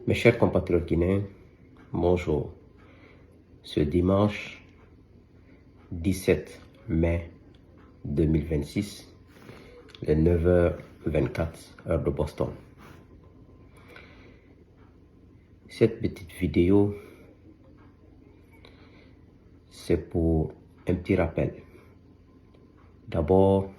Mes chers compatriotes guinéens, bonjour. Ce dimanche 17 mai 2026, les 9h24, heure de Boston. Cette petite vidéo, c'est pour un petit rappel. D'abord,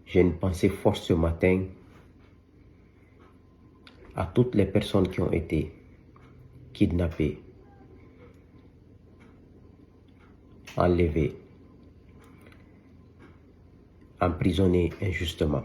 j'ai une pensée forte ce matin à toutes les personnes qui ont été kidnappées, enlevées, emprisonnées injustement,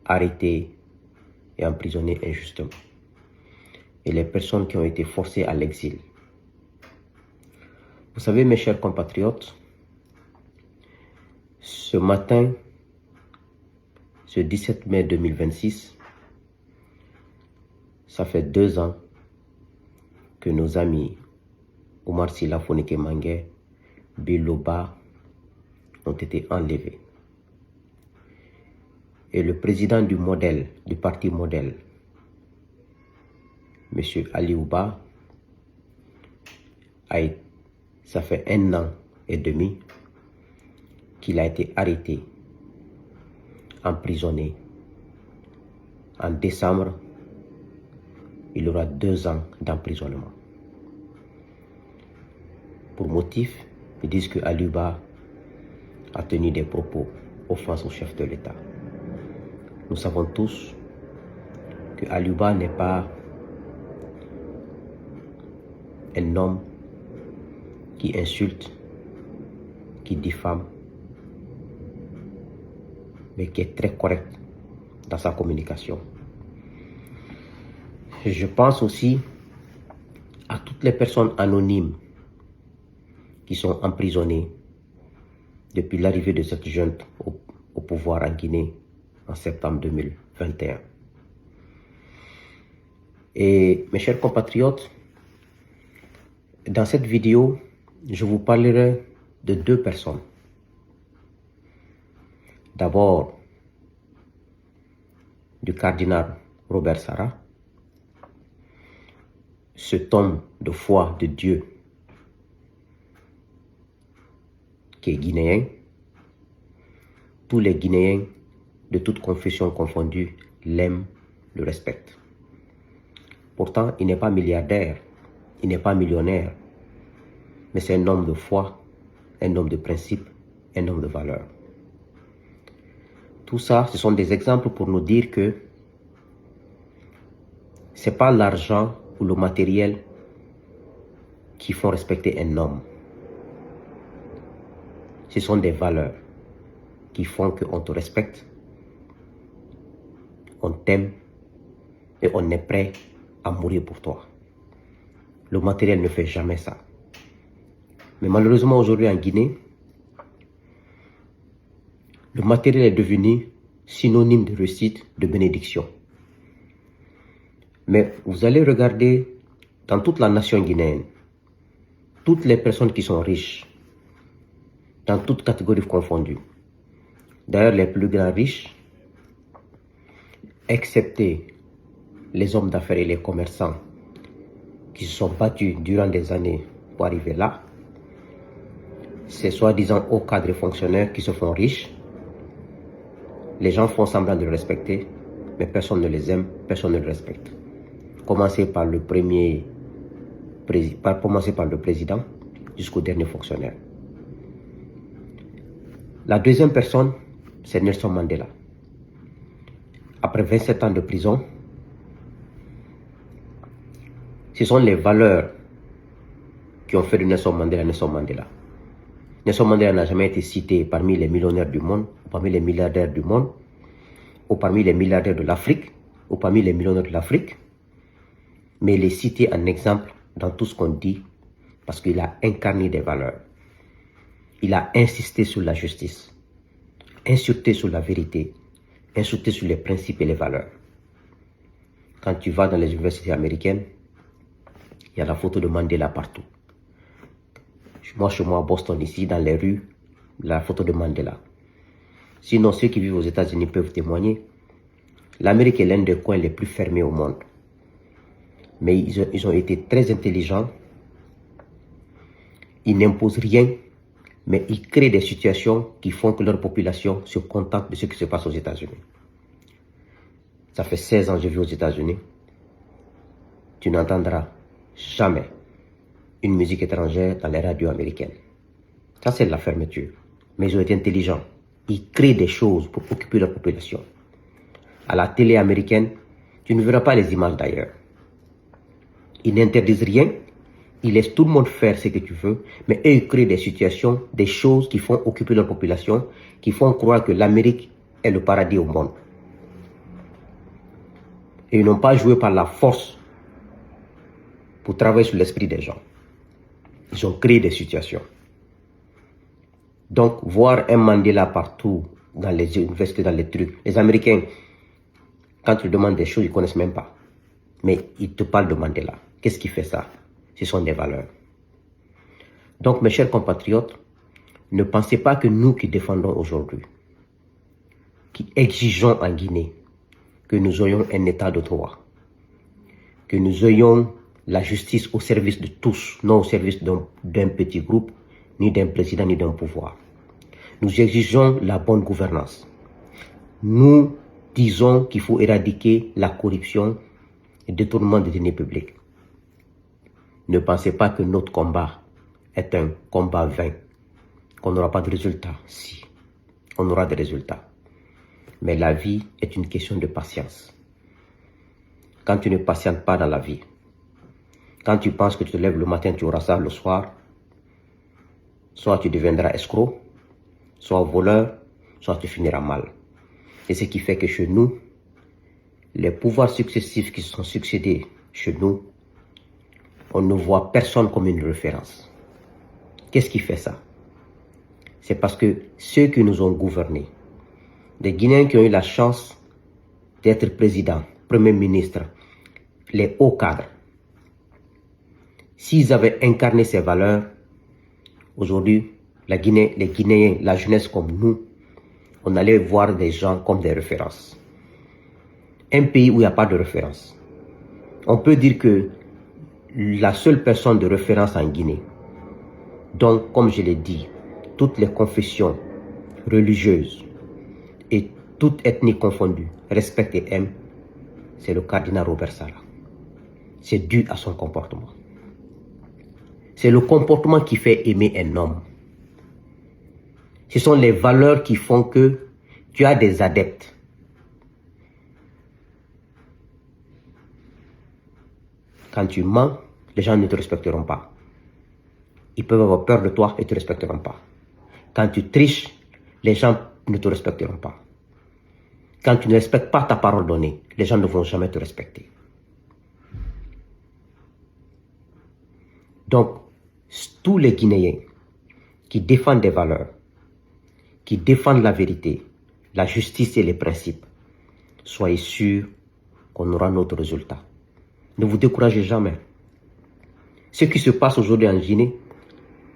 arrêtées et emprisonnées injustement, et les personnes qui ont été forcées à l'exil. Vous savez, mes chers compatriotes, ce matin, ce 17 mai 2026, ça fait 2 ans que nos amis Oumar Sila Foneke Mangué, Biloba ont été enlevés. Et le président du parti modèle, M. Ali Ouba, ça fait 1 an et demi qu'il a été arrêté, emprisonné. En décembre, il aura 2 ans d'emprisonnement. Pour motif, ils disent que Ali Ouba a tenu des propos offensants au chef de l'État. Nous savons tous que Ali Ouba n'est pas un homme qui insulte, qui diffame, mais qui est très correct dans sa communication. Je pense aussi à toutes les personnes anonymes qui sont emprisonnées depuis l'arrivée de cette junte au pouvoir en Guinée en septembre 2021. Et mes chers compatriotes, dans cette vidéo, je vous parlerai de 2 personnes. D'abord, du cardinal Robert Sarah, cet homme de foi de Dieu qui est guinéen. Tous les Guinéens de toute confession confondue l'aiment, le respectent. Pourtant, il n'est pas milliardaire, il n'est pas millionnaire, mais c'est un homme de foi, un homme de principe, un homme de valeur. Tout ça, ce sont des exemples pour nous dire que ce n'est pas l'argent ou le matériel qui font respecter un homme. Ce sont des valeurs qui font qu'on te respecte, on t'aime et on est prêt à mourir pour toi. Le matériel ne fait jamais ça. Mais malheureusement aujourd'hui en Guinée, le matériel est devenu synonyme de réussite, de bénédiction. Mais vous allez regarder dans toute la nation guinéenne, toutes les personnes qui sont riches, dans toutes catégories confondues. D'ailleurs, les plus grands riches, excepté les hommes d'affaires et les commerçants qui se sont battus durant des années pour arriver là, ces soi-disant hauts cadres et fonctionnaires qui se font riches. Les gens font semblant de le respecter, mais personne ne les aime, personne ne le respecte. Commencez par le président jusqu'au dernier fonctionnaire. La deuxième personne, c'est Nelson Mandela. Après 27 ans de prison, ce sont les valeurs qui ont fait de Nelson Mandela Nelson Mandela. Nelson Mandela n'a jamais été cité parmi les millionnaires du monde, ou parmi les milliardaires du monde, ou parmi les milliardaires de l'Afrique, ou parmi les millionnaires de l'Afrique, mais il est cité en exemple dans tout ce qu'on dit parce qu'il a incarné des valeurs. Il a insisté sur la justice, insisté sur la vérité, insisté sur les principes et les valeurs. Quand tu vas dans les universités américaines, il y a la photo de Mandela partout. Moi, chez moi à Boston, ici, dans les rues, la photo de Mandela. Sinon, ceux qui vivent aux États-Unis peuvent témoigner. L'Amérique est l'un des coins les plus fermés au monde. Mais ils ont été très intelligents. Ils n'imposent rien, mais ils créent des situations qui font que leur population se contente de ce qui se passe aux États-Unis. Ça fait 16 ans que je vis aux États-Unis. Tu n'entendras jamais une musique étrangère dans les radios américaines. Ça, c'est de la fermeture. Mais ils ont été intelligents. Ils créent des choses pour occuper leur population. À la télé américaine, tu ne verras pas les images d'ailleurs. Ils n'interdisent rien. Ils laissent tout le monde faire ce que tu veux. Mais eux, ils créent des situations, des choses qui font occuper leur population, qui font croire que l'Amérique est le paradis au monde. Et ils n'ont pas joué par la force pour travailler sur l'esprit des gens. Ils ont créé des situations. Donc, voir un Mandela partout, dans les universités, dans les trucs. Les Américains, quand tu demandes des choses, ils ne connaissent même pas. Mais ils te parlent de Mandela. Qu'est-ce qui fait ça? Ce sont des valeurs. Donc, mes chers compatriotes, ne pensez pas que nous qui défendons aujourd'hui, qui exigeons en Guinée, que nous ayons un état de droit, que nous ayons la justice au service de tous, non au service d'un petit groupe, ni d'un président, ni d'un pouvoir. Nous exigeons la bonne gouvernance. Nous disons qu'il faut éradiquer la corruption et le détournement des deniers publics. Ne pensez pas que notre combat est un combat vain, qu'on n'aura pas de résultats. Si, on aura des résultats. Mais la vie est une question de patience. Quand tu ne patientes pas dans la vie, quand tu penses que tu te lèves le matin, tu auras ça le soir, soit tu deviendras escroc, soit voleur, soit tu finiras mal. Et ce qui fait que chez nous, les pouvoirs successifs qui se sont succédés chez nous, on ne voit personne comme une référence. Qu'est-ce qui fait ça? C'est parce que ceux qui nous ont gouvernés, des Guinéens qui ont eu la chance d'être président, premier ministre, les hauts cadres, s'ils avaient incarné ces valeurs, aujourd'hui, les Guinéens, la jeunesse comme nous, on allait voir des gens comme des références. Un pays où il n'y a pas de référence. On peut dire que la seule personne de référence en Guinée, donc comme je l'ai dit, toutes les confessions religieuses et toutes ethnies confondues respectent et aiment, c'est le cardinal Robert Sarah. C'est dû à son comportement. C'est le comportement qui fait aimer un homme. Ce sont les valeurs qui font que tu as des adeptes. Quand tu mens, les gens ne te respecteront pas. Ils peuvent avoir peur de toi et ne te respecteront pas. Quand tu triches, les gens ne te respecteront pas. Quand tu ne respectes pas ta parole donnée, les gens ne vont jamais te respecter. Donc, tous les Guinéens qui défendent des valeurs, qui défendent la vérité, la justice et les principes, soyez sûrs qu'on aura notre résultat. Ne vous découragez jamais. Ce qui se passe aujourd'hui en Guinée,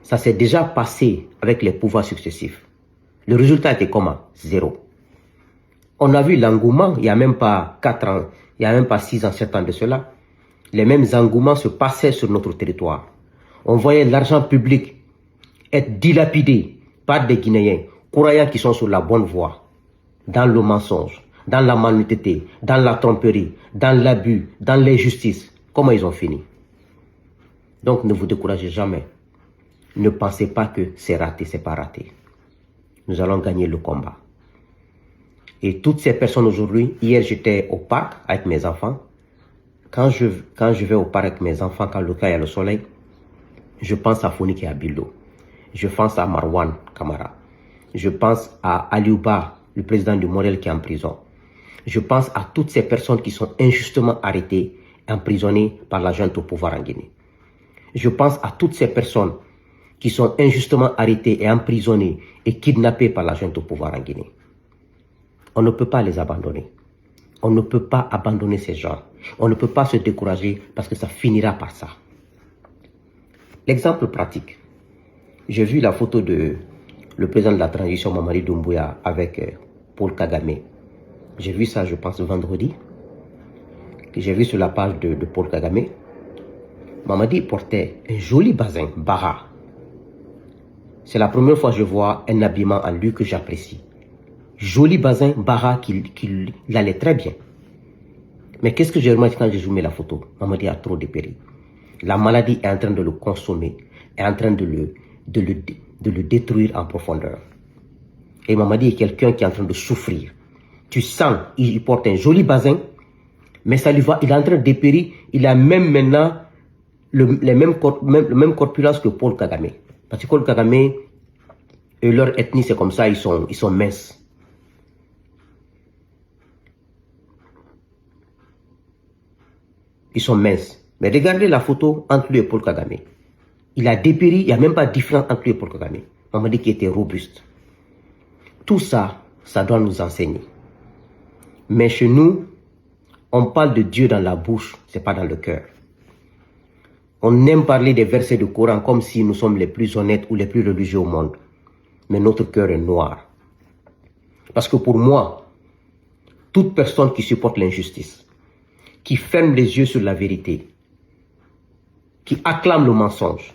ça s'est déjà passé avec les pouvoirs successifs. Le résultat était comment? Zéro. On a vu l'engouement, il n'y a même pas 4 ans, il n'y a même pas 6 ans, 7 ans de cela. Les mêmes engouements se passaient sur notre territoire. On voyait l'argent public être dilapidé par des Guinéens, croyant qu'ils sont sur la bonne voie, dans le mensonge, dans la malhonnêteté, dans la tromperie, dans l'abus, dans l'injustice. Comment ils ont fini? Donc ne vous découragez jamais. Ne pensez pas que c'est raté, c'est pas raté. Nous allons gagner le combat. Et toutes ces personnes aujourd'hui, hier j'étais au parc avec mes enfants. Quand je vais au parc avec mes enfants, quand il y a le soleil, je pense à Fonik et à Bilo. Je pense à Marwan Kamara. Je pense à Aliouba, le président du Morel qui est en prison. Je pense à toutes ces personnes qui sont injustement arrêtées, emprisonnées par la junte au pouvoir en Guinée. Je pense à toutes ces personnes qui sont injustement arrêtées et emprisonnées et kidnappées par la junte au pouvoir en Guinée. On ne peut pas les abandonner. On ne peut pas abandonner ces gens. On ne peut pas se décourager parce que ça finira par ça. L'exemple pratique. J'ai vu la photo de le président de la transition, Mamadi Doumbouya, avec Paul Kagame. j'ai vu ça, je pense, vendredi, que j'ai vu sur la page de Paul Kagame. Mamadi portait un joli bazin, bara. C'est la première fois que je vois un habillement en lui que j'apprécie. Joli bazin, bara, qu'il allait très bien. Mais qu'est-ce que j'ai remarqué quand j'ai zoomé la photo? Mamadi a trop dépéri. La maladie est en train de le consommer, est en train de le détruire en profondeur. Et Mamadi est quelqu'un qui est en train de souffrir. Tu sens, il porte un joli bazin, mais ça lui va, il est en train de dépérir. Il a même maintenant le même corpulence que Paul Kagame. Parce que Paul Kagame, et leur ethnie, c'est comme ça, ils sont minces. Ils sont minces. Mais regardez la photo entre lui et Paul Kagame. Il a dépéri, il n'y a même pas de différence entre lui et Paul Kagame. On m'a dit qu'il était robuste. Tout ça, ça doit nous enseigner. Mais chez nous, on parle de Dieu dans la bouche, ce n'est pas dans le cœur. On aime parler des versets du Coran comme si nous sommes les plus honnêtes ou les plus religieux au monde. Mais notre cœur est noir. Parce que pour moi, toute personne qui supporte l'injustice, qui ferme les yeux sur la vérité, qui acclame le mensonge,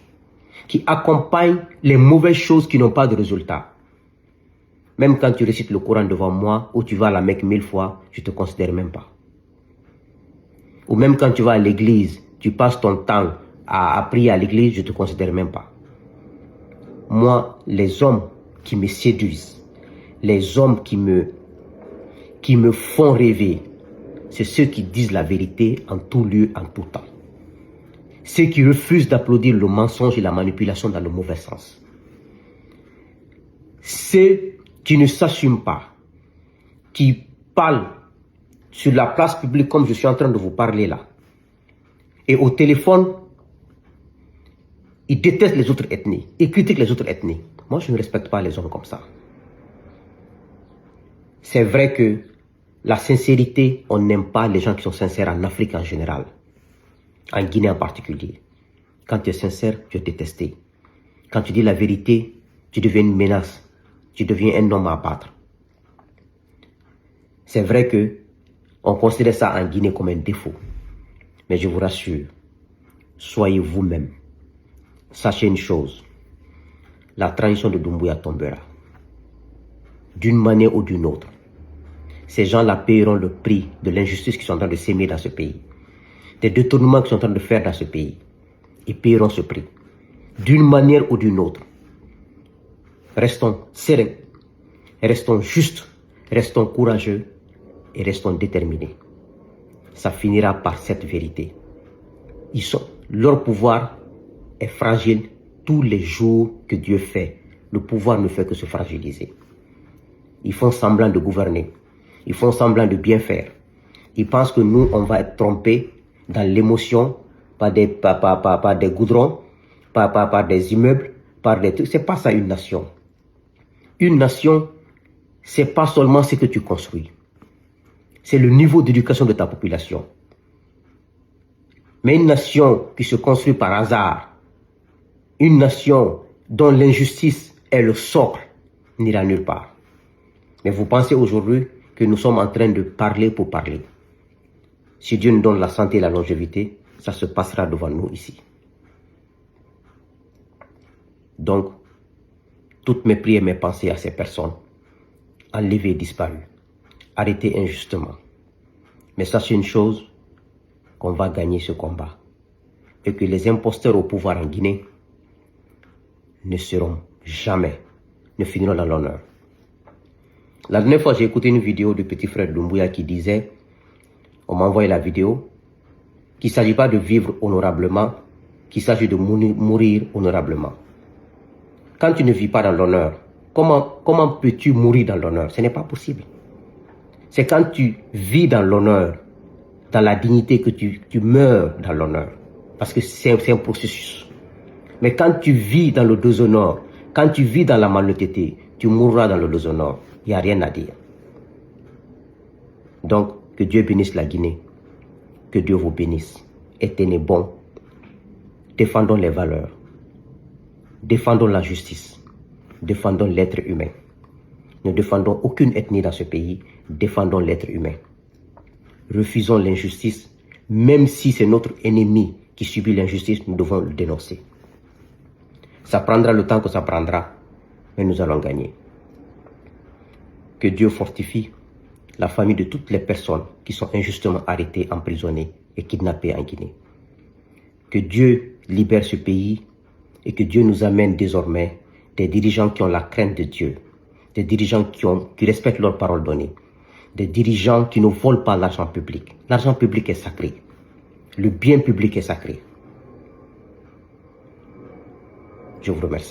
qui accompagne les mauvaises choses qui n'ont pas de résultat. Même quand tu récites le Coran devant moi, ou tu vas à la Mecque 1000 fois, je ne te considère même pas. Ou même quand tu vas à l'église, tu passes ton temps à prier à l'église, je ne te considère même pas. Moi, les hommes qui me séduisent, les hommes qui me font rêver, c'est ceux qui disent la vérité en tout lieu, en tout temps. Ceux qui refusent d'applaudir le mensonge et la manipulation dans le mauvais sens. Ceux qui ne s'assument pas, qui parlent sur la place publique comme je suis en train de vous parler là. Et au téléphone, ils détestent les autres ethnies, ils critiquent les autres ethnies. Moi, je ne respecte pas les hommes comme ça. C'est vrai que la sincérité, on n'aime pas les gens qui sont sincères en Afrique en général. En Guinée en particulier. Quand tu es sincère, tu es détesté. Quand tu dis la vérité, tu deviens une menace. Tu deviens un homme à abattre. C'est vrai que on considère ça en Guinée comme un défaut. Mais je vous rassure, soyez vous-même. Sachez une chose, la transition de Doumbouya tombera. D'une manière ou d'une autre. Ces gens-là paieront le prix de l'injustice qu'ils sont en train de s'aimer dans ce pays. Des détournements qu'ils sont en train de faire dans ce pays. Ils paieront ce prix. D'une manière ou d'une autre. Restons sereins. Restons justes. Restons courageux. Et restons déterminés. Ça finira par cette vérité. Leur pouvoir est fragile tous les jours que Dieu fait. Le pouvoir ne fait que se fragiliser. Ils font semblant de gouverner. Ils font semblant de bien faire. Ils pensent que nous, on va être trompés dans l'émotion, par des goudrons, par des immeubles, par des trucs. C'est pas ça une nation. Une nation, c'est pas seulement ce que tu construis. C'est le niveau d'éducation de ta population. Mais une nation qui se construit par hasard, une nation dont l'injustice est le socle, n'ira nulle part. Mais vous pensez aujourd'hui que nous sommes en train de parler pour parler. Si Dieu nous donne la santé et la longévité, ça se passera devant nous ici. Donc, toutes mes prières, mes pensées à ces personnes, enlevées et disparues, arrêtées injustement. Mais sachez une chose, qu'on va gagner ce combat. Et que les imposteurs au pouvoir en Guinée ne seront jamais, ne finiront dans l'honneur. La dernière fois, j'ai écouté une vidéo du petit frère Doumbouya qui disait, on m'a envoyé la vidéo, qu'il ne s'agit pas de vivre honorablement, qu'il s'agit de mourir honorablement. Quand tu ne vis pas dans l'honneur, comment peux-tu mourir dans l'honneur? Ce n'est pas possible. C'est quand tu vis dans l'honneur, dans la dignité, que tu meurs dans l'honneur. Parce que c'est un processus. Mais quand tu vis dans le déshonneur, quand tu vis dans la malhonnêteté, tu mourras dans le déshonneur. Il n'y a rien à dire. Donc, que Dieu bénisse la Guinée. Que Dieu vous bénisse. Et tenez bon. Défendons les valeurs. Défendons la justice. Défendons l'être humain. Ne défendons aucune ethnie dans ce pays. défendons l'être humain. Refusons l'injustice, même si c'est notre ennemi qui subit l'injustice, nous devons le dénoncer. Ça prendra le temps que ça prendra, mais nous allons gagner. Que Dieu fortifie la famille de toutes les personnes qui sont injustement arrêtées, emprisonnées et kidnappées en Guinée. Que Dieu libère ce pays et que Dieu nous amène désormais des dirigeants qui ont la crainte de Dieu, des dirigeants qui respectent leurs paroles données, des dirigeants qui ne volent pas l'argent public. L'argent public est sacré. Le bien public est sacré. Je vous remercie.